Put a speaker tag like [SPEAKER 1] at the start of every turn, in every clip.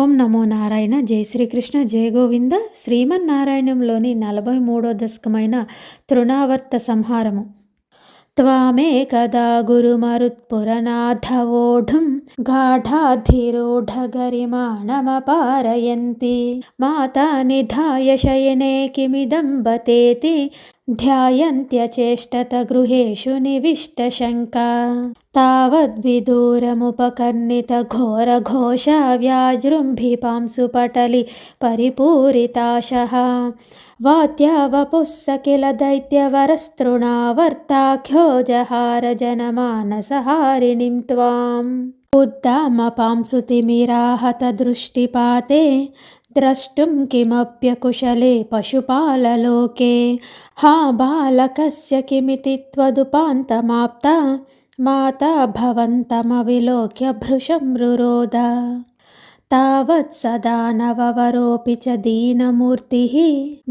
[SPEAKER 1] ఓం నమో నారాయణ. జై శ్రీకృష్ణ, జయ గోవింద. శ్రీమన్నారాయణంలోని 43వ దశకమైన తృణావర్త సంహారము. త్వామేకదా గురుమరుత్పురనాథవోఢుం గాఢాధిరూఢగరిమాణమపారయంతి మాతా నిధాయ శయనే కిమిదం బతేతి ధ్యాయంత్యచేష్టత గృహేషు నివిష్టశంకా తావద్విదూరముపకర్ణిత ఘోరఘోషా వ్యాజృంభిపాంసు పటలి పరిపూరితాశః వాత్యావపుస్స కిల దైత్యవరస్తృణావర్తాఖ్యో జహార జనమానసహారిణిం త్వాం ఉద్దామపాంసు తిమిరాహత దృష్టిపాతే ద్రష్టుం కిమప్యకుశలే పశుపాలలోకే హా బాలకస్య కిమితి త్వదుపాంతమాప్తా మాతా భవంతమవిలోక్య భృశం రురోద తావత్సదానవవరోపి చ దీనమూర్తిః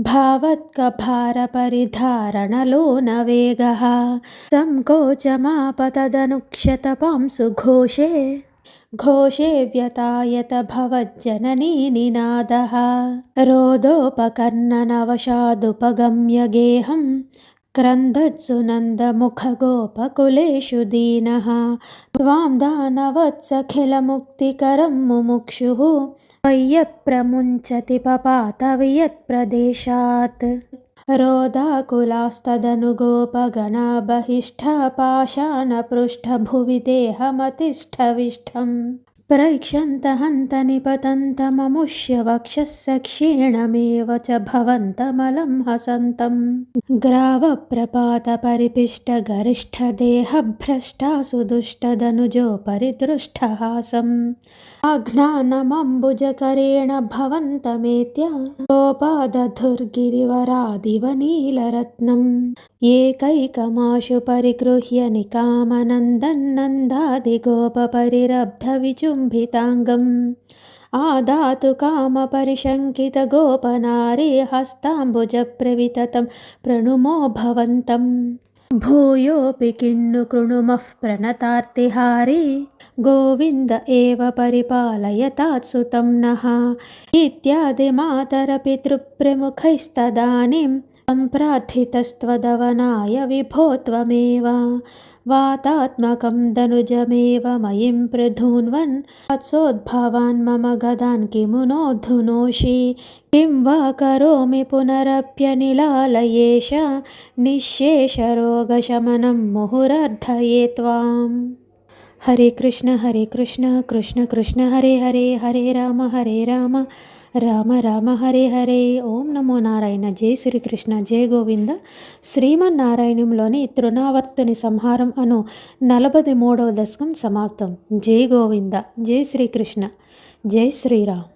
[SPEAKER 1] భావత్కభారపరిధారణలోన వేగః సంకోచమాపతదనుక్షతపాంసు ఘోషే వ్యతాయత భవజ్జననీ నినాదః రోదోపకర్ణనవశాదుపగమ్య గేహం క్రందత్సు నందముఖగోపకులేషు దీనః త్వాం దానవత్సఖిలముక్తికరం ముముక్షుః పయ్యప్రముంచతి పపాత వియత్ప్రదేశాత్ రోదాకులాస్తదను గోపగణా బహిష్ఠా పాషాణపృష్ఠభువి దేహమతిష్ఠవిష్టం ప్రైక్షంత హంత నిపతంతమముష్య వక్షస్స క్షీణమేవ చ భవంతమలం హసంతం గ్రావప్రపాత పరిపిష్ట గరిష్ఠ దేహభ్రష్టాసు దుష్టదనుజోపరిదృష్టహాసం ఆఘ్నానమంబుజకరేణ భవంతమేత్య గోపాదధుర్గిరివరాదివ నీలరత్నం ఏకైకమాశు పరిగృహ్య నికామనందన్నందాదిగోపపరిరబ్ధ విచుంభితాంగం ఆదాతు కామపరిశంకిత గోపనారే హస్తాంబుజప్రవితతం ప్రణుమో భవంతం భూయోపి కిన్ను కృణుమః ప్రణతార్తిహారీ గోవింద ఏవ పరిపాలయతాత్సుతం నః ఇత్యాది మాతరపితృప్రముఖైస్తదానీం సంప్రార్థితస్త్వదవనాయ విభో త్వమేవ వాతాత్మకం దనుజమేవ మయిం పృథూన్వన్ వత్సోద్భవాన్ మమ గదాన్ కిమునోద్ధునోషి కిం వా కరోమి పునరప్యనిలాలయేష నిశ్శేషరోగశమనం ముహురర్ధయే త్వాం. హరే కృష్ణ కృష్ణ కృష్ణ హరే హరే హరే రామ రామ రామ హరే హరే. ఓం నమో నారాయణ. జై శ్రీకృష్ణ, జయ గోవింద. శ్రీమన్నారాయణంలోని తృణావర్తుని సంహారం అను 43వ దశకం సమాప్తం. జై గోవింద, జై శ్రీకృష్ణ, జై శ్రీరామ్.